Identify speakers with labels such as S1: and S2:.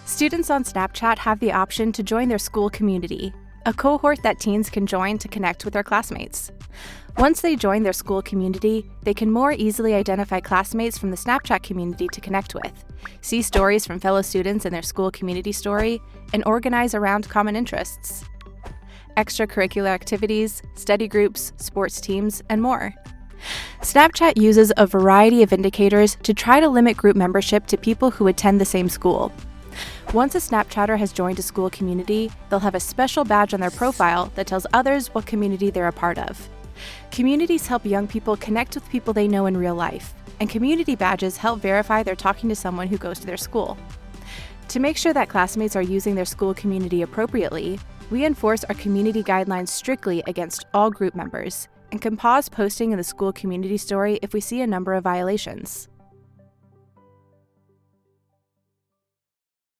S1: Students on Snapchat have the option to join their school community, a cohort that teens can join to connect with their classmates. Once they join their school community, they can more easily identify classmates from the Snapchat community to connect with, see stories from fellow students in their school community story, and organize around common interests. Extracurricular activities, study groups, sports teams, and more. Snapchat uses a variety of indicators to try to limit group membership to people who attend the same school. Once a Snapchatter has joined a school community, they'll have a special badge on their profile that tells others what community they're a part of. Communities help young people connect with people they know in real life, and community badges help verify they're talking to someone who goes to their school. To make sure that classmates are using their school community appropriately, we enforce our community guidelines strictly against all group members, and can pause posting in the school community story if we see a number of violations.